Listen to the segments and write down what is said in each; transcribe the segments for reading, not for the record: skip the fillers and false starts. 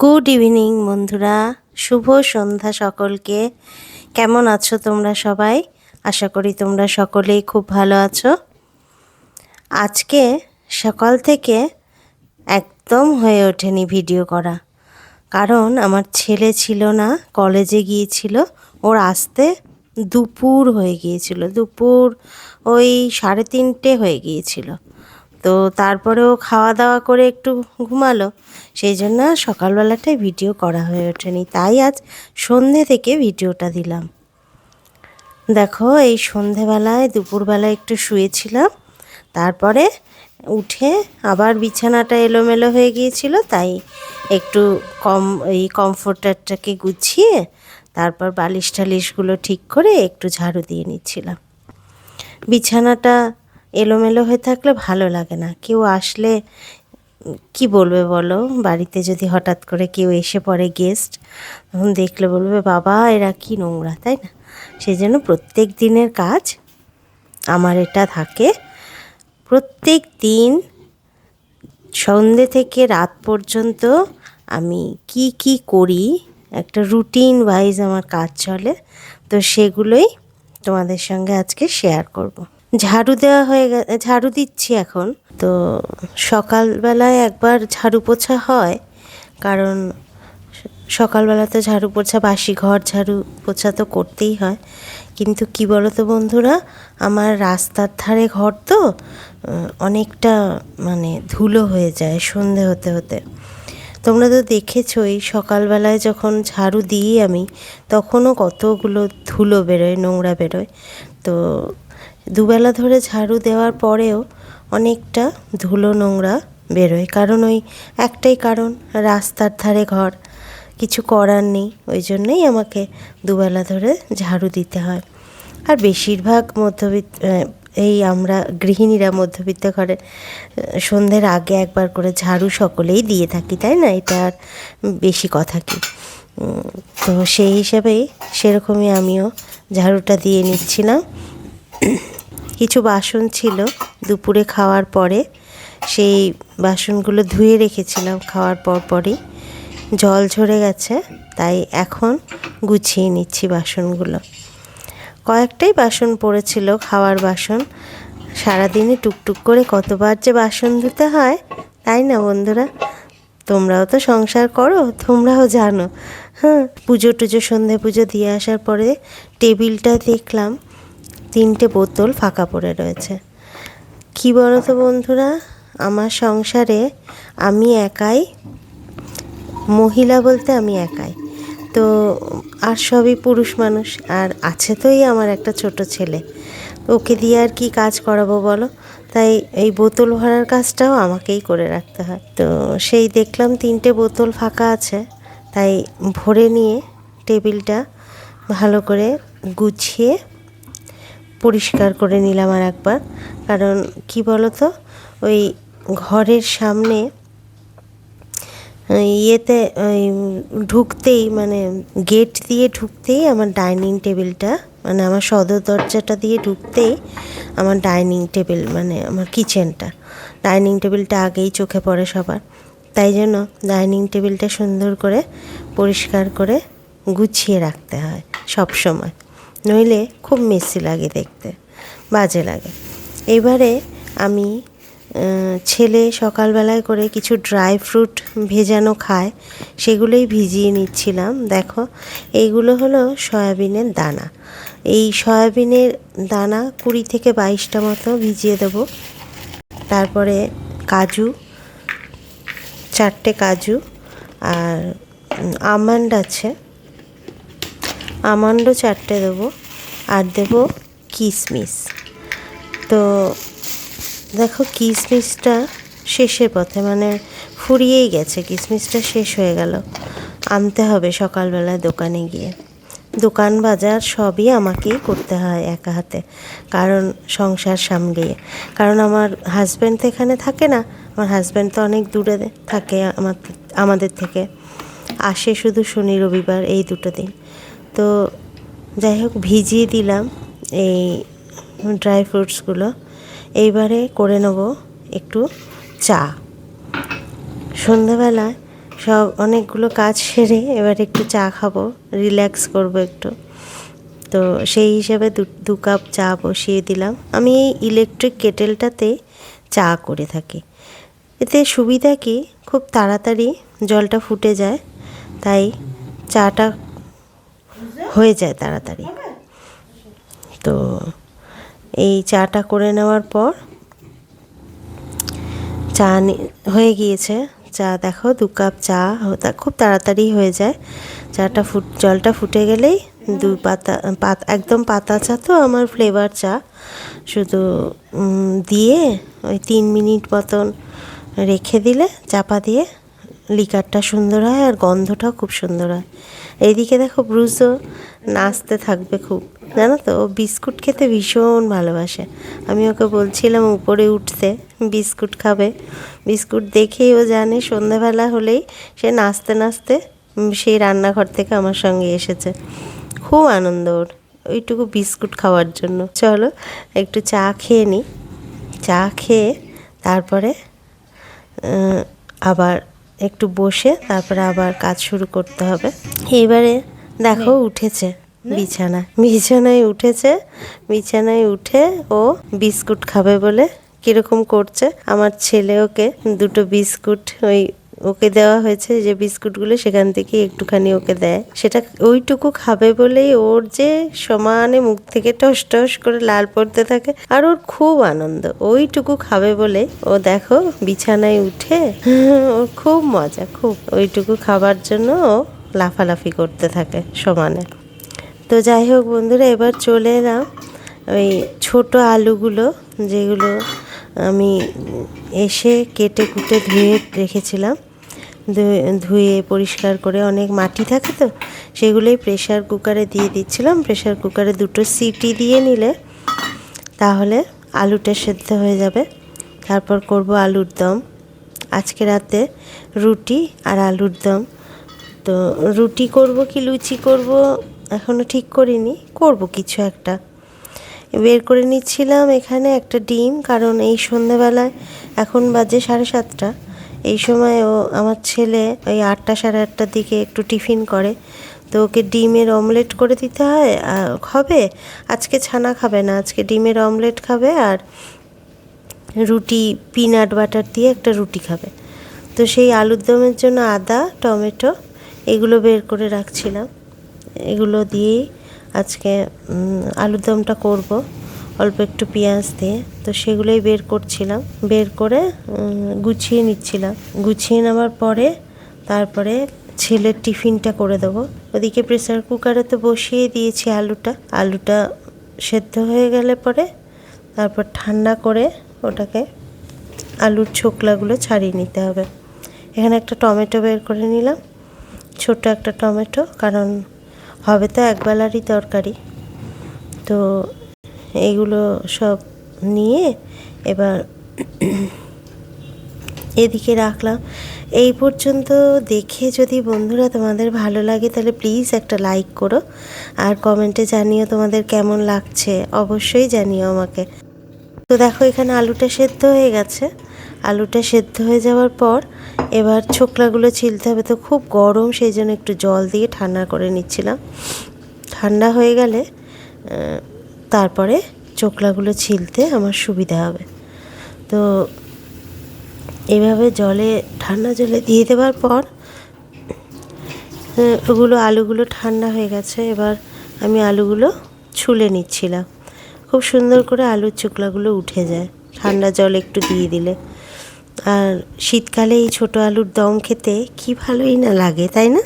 Good evening বন্ধুরা, শুভ সন্ধ্যা সকলকে। কেমন আছো তোমরা সবাই? আশা করি তোমরা সকলেই খুব ভালো আছো। আজকে সকাল থেকে একদম হয়ে ওঠেনি ভিডিও করা, কারণ আমার ছেলে ছিল না, কলেজে গিয়েছিল। ওর আসতে দুপুর হয়ে গিয়েছিল, দুপুর ওই 3:30 হয়ে গিয়েছিল। তো তারপরেও খাওয়া দাওয়া করে একটু ঘুমালো, সেই জন্য সকালবেলাটায় ভিডিও করা হয়ে ওঠেনি। তাই আজ সন্ধে থেকে ভিডিওটা দিলাম। দেখো, এই সন্ধেবেলায় দুপুরবেলায় একটু শুয়েছিলাম, তারপরে উঠে আবার বিছানাটা এলোমেলো হয়ে গিয়েছিল, তাই একটু এই কমফোর্টারটাকে গুছিয়ে তারপর বালিশ টালিশগুলো ঠিক করে একটু ঝাড়ু দিয়ে নিচ্ছিলাম। বিছানাটা এলোমেলো হয়ে থাকলে ভালো লাগে না। কেউ আসলে কি বলবে বলো? বাড়িতে যদি হঠাৎ করে কেউ এসে পড়ে, গেস্ট, তখন দেখলে বলবে বাবা এরা কি নোংরা, তাই না? সেই জন্য প্রত্যেক দিনের কাজ আমার এটা থাকে। প্রত্যেক দিন সন্ধ্যে থেকে রাত পর্যন্ত আমি কি কি করি, একটা রুটিন ওয়াইজ আমার কাজ চলে। তো সেগুলোই তোমাদের সঙ্গে আজকে শেয়ার করব। ঝাড়ু দেওয়া হয়ে গেছে, ঝাড়ু দিচ্ছি এখন। তো সকালবেলায় একবার ঝাড়ু পোছা হয়, কারণ সকালবেলা তো ঝাড়ু পোছা, বাসি ঘর ঝাড়ু পোছা তো করতেই হয়। কিন্তু কি বলো তো বন্ধুরা, আমার রাস্তার ধারে ঘর তো অনেকটা মানে ধুলো হয়ে যায় সন্ধে হতে হতে। তোমরা তো দেখেছোই সকালবেলায় যখন ঝাড়ু দিই আমি, তখনও কতগুলো ধুলো বেরোয়, নোংরা বেরোয়। তো দুবেলা ধরে ঝাড়ু দেওয়ার পরেও অনেকটা ধুলো নোংরা বেরোয়, কারণ ওই একটাই কারণ, রাস্তার ধারে ঘর, কিছু করার নেই। ওই জন্যই আমাকে দুবেলা ধরে ঝাড়ু দিতে হয়। আর বেশিরভাগ এই আমরা গৃহিণীরা মধ্যবিত্ত ঘরের সন্ধ্যের আগে একবার করে ঝাড়ু সকলেই দিয়ে থাকি, তাই না? এটা আর বেশি কথা কি? তো সেই হিসাবেই সেরকমই আমিও ঝাড়ুটা দিয়ে নিচ্ছিলাম। কিছু বাসন ছিল দুপুরে খাওয়ার পরে, সেই বাসনগুলো ধুয়ে রেখেছিলাম খাওয়ার পরই, জল ঝরে গেছে, তাই এখন গুছিয়ে নিচ্ছি বাসনগুলো। কয়েকটাই বাসন পড়েছিল, খাওয়ার বাসন। সারাদিনে টুকটুক করে কতবার যে বাসন ধুতে হয়, তাই না বন্ধুরা? তোমরাও তো সংসার করো, তোমরাও জানো। হ্যাঁ, পুজো টুজো, সন্ধে পুজো দিয়ে আসার পরে টেবিলটা দেখলাম 3টে বোতল ফাঁকা পড়ে রয়েছে। কী বলো তো বন্ধুরা, আমার সংসারে আমি একাই মহিলা, বলতে আমি একাই তো, আর সবই পুরুষ মানুষ। আর আছে তোই আমার একটা ছোট ছেলে, ওকে দিয়ে আর কি কাজ করাবো বলো? তাই এই বোতল ভরার কাজটাও আমাকেই করে রাখতে হয়। তো সেই দেখলাম 3টে বোতল ফাঁকা আছে, তাই ভরে নিয়ে টেবিলটা ভালো করে গুছিয়ে পরিষ্কার করে নিলাম আর একবার। কারণ কি বলো তো, ওই ঘরের সামনে ইয়েতে ঢুকতেই, মানে গেট দিয়ে ঢুকতেই আমার ডাইনিং টেবিলটা, মানে আমার সদর দরজাটা দিয়ে ঢুকতেই আমার ডাইনিং টেবিল, মানে আমার কিচেনটা, ডাইনিং টেবিলটা আগেই চোখে পড়ে সবার। তাই জন্য ডাইনিং টেবিলটা সুন্দর করে পরিষ্কার করে গুছিয়ে রাখতে হয় সব সময়, নইলে খুব মেসি লাগে দেখতে, বাজে লাগে। এবারে আমি ছেলে সকালবেলায় করে কিছু ড্রাই ফ্রুট ভেজানো খায়, সেগুলোই ভিজিয়ে নিচ্ছিলাম। দেখো, এইগুলো হলো সয়াবিনের দানা। এই সয়াবিনের দানা 20 থেকে 22টা মতো ভিজিয়ে দেবো। তারপরে কাজু, 4টে কাজু, আর আমন্ড আছে, আমন্ডও 4টে দেবো, আর দেবো কিশমিশ। তো দেখো, কিশমিশটা শেষের পথে, মানে ফুরিয়েই গেছে, কিশমিশটা শেষ হয়ে গেল। আনতে হবে সকালবেলায় দোকানে গিয়ে। দোকান বাজার সবই আমাকেই করতে হয় একা হাতে, কারণ সংসার সামলিয়ে। কারণ আমার হাজব্যান্ড তো এখানে থাকে না, আমার হাজব্যান্ড তো অনেক দূরে থাকে আমাদের থেকে, আসে শুধু শনি রবিবার, এই 2টো দিন। তো যাই হোক, ভিজিয়ে দিলাম এই ড্রাই ফ্রুটসগুলো। এইবারে করে নেব একটু চা। সন্ধ্যাবেলায় সব অনেকগুলো কাজ সেরে এবার একটু চা খাবো, রিল্যাক্স করব একটু। তো সেই হিসাবে দু কাপ চা বসিয়ে দিলাম। আমি এই ইলেকট্রিক কেটেলটাতে চা করে থাকি। এতে সুবিধা কি, খুব তাড়াতাড়ি জলটা ফুটে যায়, তাই চাটা হয়ে যায় তাড়াতাড়ি। তো এই চাটা করে নেওয়ার পর চা হয়ে গিয়েছে। চা দেখো 2 কাপ চা খুব তাড়াতাড়ি হয়ে যায়। জলটা ফুটে গেলেই 2 পাতা একদম পাতা চা, তো আমার ফ্লেভার চা শুধু দিয়ে ওই 3 মিনিট মতন রেখে দিলে চাপা দিয়ে লিকারটা সুন্দর হয় আর গন্ধটাও খুব সুন্দর হয়। এইদিকে দেখো ব্রুজও নাচতে থাকবে খুব, জানো তো, ও বিস্কুট খেতে ভীষণ ভালোবাসে। আমি ওকে বলছিলাম উপরে উঠতে, বিস্কুট খাবে। বিস্কুট দেখেই ও জানে সন্ধ্যাবেলা হলেই সে নাচতে নাচতে সেই রান্নাঘর থেকে আমার সঙ্গে এসেছে। খুব আনন্দ ওর ওইটুকু বিস্কুট খাওয়ার জন্য। চলো একটু চা খেয়ে নিই। চা খেয়ে তারপরে আবার একটু বসে তারপরে আবার কাজ শুরু করতে হবে। এবারে দেখো উঠেছে বিছানায় উঠেছে। বিছানায় উঠে ও বিস্কুট খাবে বলে কীরকম করছে। আমার ছেলে ওকে 2টো বিস্কুট ওকে দেওয়া হয়েছে, যে বিস্কুটগুলো সেখান থেকে একটুখানি ওকে দেয়। সেটা ওইটুকু খাবে বলেই ওর যে সমানে মুখ থেকে টস টস করে লাল পড়তে থাকে, আর ওর খুব আনন্দ। ওইটুকু খাবে বলে ও দেখো বিছানায় উঠে ওর খুব মজা, খুব ওইটুকু খাবার জন্য ও লাফালাফি করতে থাকে সমানে। তো যাই হোক বন্ধুরা, এবার চলে এলাম ওই ছোট আলুগুলো, যেগুলো আমি এসে কেটে কুটে ধুয়ে রেখেছিলাম, ধুয়ে পরিষ্কার করে, অনেক মাটি থাকে তো সেগুলোই প্রেশার কুকারে দিয়ে দিচ্ছিলাম। প্রেশার কুকারে 2টো সিটি দিয়ে নিলে তাহলে আলুটা সেদ্ধ হয়ে যাবে। তারপর করব আলুর দম। আজকে রাতে রুটি আর আলুর দম। তো রুটি করব কি লুচি করব এখনও ঠিক করিনি, করব কিছু একটা। বের করে নিচ্ছিলাম এখানে একটা ডিম, কারণ এই সন্ধ্যাবেলায় এখন বাজে 7:30, এই সময় আমার ছেলে ওই 8টা সাড়ে 8টার দিকে একটু টিফিন করে, তো ওকে ডিমের অমলেট করে দিতে হয়। হবে আজকে ছানা খাবে না, আজকে ডিমের অমলেট খাবে আর রুটি পিনাট বাটার দিয়ে একটা রুটি খাবে। তো সেই আলুর দমের জন্য আদা, টমেটো এগুলো বের করে রাখছিলাম। এগুলো দিয়েই আজকে আলুর দমটা করব, অল্প একটু পেঁয়াজ দিয়ে। তো সেগুলোই বের করছিলাম, বের করে গুছিয়ে নিচ্ছিলাম। গুছিয়ে নেওয়ার পরে তারপরে ছেলের টিফিনটা করে দেবো। ওদিকে প্রেসার কুকারে তো বসিয়ে দিয়েছি আলুটা সেদ্ধ হয়ে গেলে পরে তারপর ঠান্ডা করে ওটাকে আলুর ছোকলাগুলো ছাড়িয়ে নিতে হবে। এখানে একটা টমেটো বের করে নিলাম, ছোট একটা টমেটো, কারণ হবে তো একবেলারই তরকারি। তো এইগুলো সব নিয়ে এবার এদিকে রাখলাম। এই পর্যন্ত দেখে যদি বন্ধুরা তোমাদের ভালো লাগে তাহলে প্লিজ একটা লাইক করো, আর কমেন্টে জানিও তোমাদের কেমন লাগছে, অবশ্যই জানিও আমাকে। তো দেখো এখানে আলুটা সেদ্ধ হয়ে গেছে। আলুটা সেদ্ধ হয়ে যাওয়ার পর এবার ছোকলাগুলো ছিলতে হবে। তো খুব গরম, সেই জন্য একটু জল দিয়ে ঠান্ডা করে নিচ্ছিলাম। ঠান্ডা হয়ে গেলে তারপরে চোকলাগুলো ছিলতে আমার সুবিধা হবে। তো এইভাবে ঠান্ডা জলে দিয়ে দেওয়ার পর আলুগুলো ঠান্ডা হয়ে গেছে। এবার আমি আলুগুলো ছুলে নিচ্ছিলাম। খুব সুন্দর করে আলুর চোকলাগুলো উঠে যায় ঠান্ডা জল একটু দিয়ে দিলে। আর শীতকালে এই ছোটো আলুর দম খেতে কি ভালোই না লাগে, তাই না?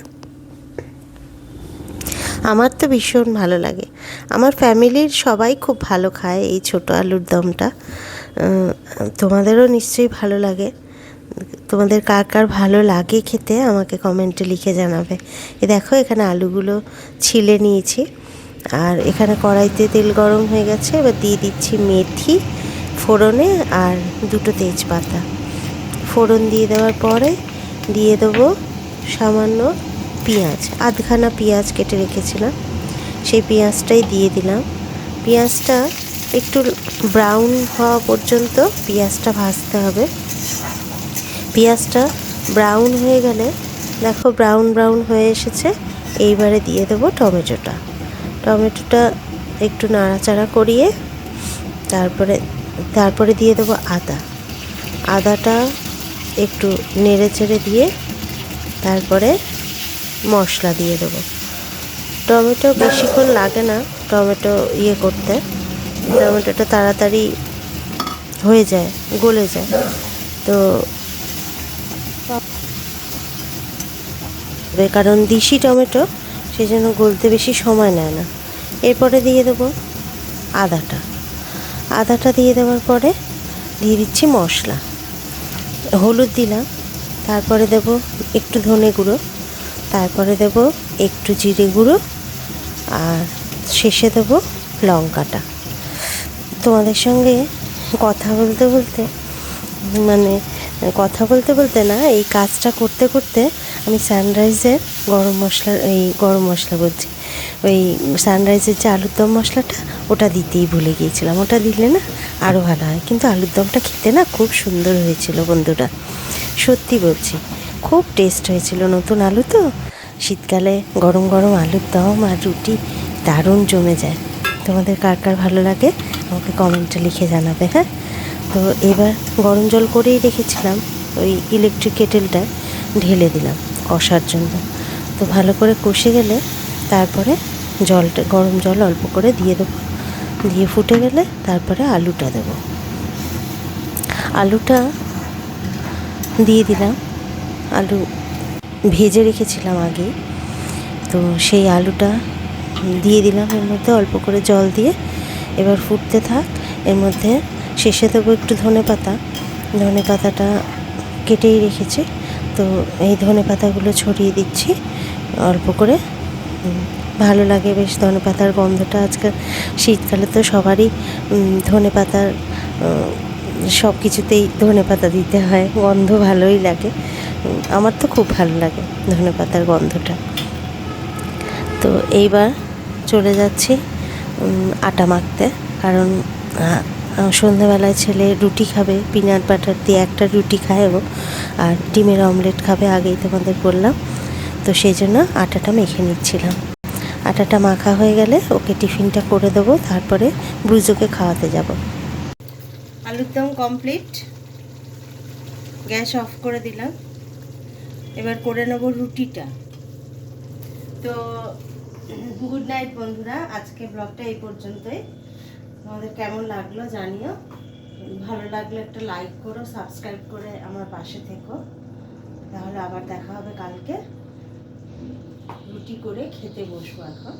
আমার তো ভীষণ ভালো লাগে। আমার ফ্যামিলির সবাই খুব ভালো খায় এই ছোটো আলুর দমটা। তোমাদেরও নিশ্চয়ই ভালো লাগে। তোমাদের কার কার ভালো লাগে খেতে আমাকে কমেন্টে লিখে জানাবে। দেখো এখানে আলুগুলো ছিলে নিয়েছি, আর এখানে কড়াইতে তেল গরম হয়ে গেছে। এবার দিয়ে দিচ্ছি মেথি ফোড়নে আর 2টো তেজপাতা। ফোড়ন দিয়ে দেওয়ার পরে দিয়ে দেবো সামান্য পেঁয়াজ, আধখানা পেঁয়াজ কেটে রেখেছিলাম, সেই পেঁয়াজটাই দিয়ে দিলাম। পেঁয়াজটা একটু ব্রাউন হওয়া পর্যন্ত পেঁয়াজটা ভাজতে হবে। পেঁয়াজটা ব্রাউন হয়ে গেলে দেখো ব্রাউন ব্রাউন হয়ে এসেছে। এইবারে দিয়ে দেবো টমেটোটা। টমেটোটা একটু নাড়াচাড়া করিয়ে তারপরে দিয়ে দেবো আদাটা একটু নেড়ে চেড়ে দিয়ে তারপরে মশলা দিয়ে দেবো। টমেটো বেশিক্ষণ লাগে না টমেটো করতে, টমেটোটা তাড়াতাড়ি হয়ে যায়, গলে যায়। তো কারণ দেশি টমেটো, সেই জন্য গলতে বেশি সময় নেয় না। এরপরে দিয়ে দেবো আদাটা দিয়ে দেওয়ার পরে দিয়ে দিচ্ছি মশলা। হলুদ দিলাম, তারপরে দেব একটু ধনে গুঁড়ো, তারপরে দেব একটু জিরে গুঁড়ো, আর শেষে দেব লঙ্কাটা। তোমাদের সঙ্গে কথা বলতে বলতে না, এই কাজটা করতে করতে আমি সানরাইজের গরম মশলা বলছি, ওই সানরাইজের যে আলুর দম মশলাটা, ওটা দিতেই ভুলে গিয়েছিলাম। ওটা দিলে না আরও ভালো হয়। কিন্তু আলুর দমটা খেতে না খুব সুন্দর হয়েছিল বন্ধুরা, সত্যি বলছি, খুব টেস্ট হয়েছিল। নতুন আলু তো, শীতকালে গরম গরম আলুর দম আর রুটি দারুণ জমে যায়। তোমাদের কার কার ভালো লাগে আমাকে কমেন্টে লিখে জানাবে। হ্যাঁ, তো এবার গরম জল করেই রেখেছিলাম, ওই ইলেকট্রিক কেটেলটা ঢেলে দিলাম কষার জন্য। তো ভালো করে কষে গেলে তারপরে গরম জল অল্প করে দিয়ে দেবো। দিয়ে ফুটে গেলে তারপরে আলুটা দেবো। আলুটা দিয়ে দিলাম। আলু ভেজে রেখেছিলাম আগেই, তো সেই আলুটা দিয়ে দিলাম এর মধ্যে অল্প করে জল দিয়ে। এবার ফুটতে থাক। এর মধ্যে শেষে দেবো একটু ধনে পাতাটা কেটেই রেখেছি, তো এই ধনে পাতাগুলো ছড়িয়ে দিচ্ছি অল্প করে। ভালো লাগে বেশ ধনে পাতার গন্ধটা। আজকাল শীতকালে তো সবারই ধনে পাতার সব কিছুতেই ধনে পাতা দিতে হয়, গন্ধ ভালোই লাগে। আমার তো খুব ভালো লাগে ধনে পাতার গন্ধটা। তো এইবার চলে যাচ্ছি আটা মাখতে, কারণ সন্ধ্যাবেলায় ছেলে রুটি খাবে, পিনাট বাটার দিয়ে একটা রুটি খায় ও, আর ডিমের অমলেট খাবে, আগেই তোমাদের বললাম। তো সেই জন্য আটাটা মেখে নিচ্ছিলাম। আটাটা মাখা হয়ে গেলে ওকে টিফিনটা করে দেবো, তারপরে ব্রুজোকে খাওয়াতে যাব। আলুর দম কমপ্লিট, গ্যাস অফ করে দিলাম। এবার করে নেব রুটিটা। তো গুড নাইট বন্ধুরা, আজকে ব্লগটা এই পর্যন্তই। তোমাদের কেমন লাগলো জানিও। ভালো লাগলে একটা লাইক করো, সাবস্ক্রাইব করে আমার পাশে থেকো। তাহলে আবার দেখা হবে কালকে। রুটি করে খেতে বসবো এখন।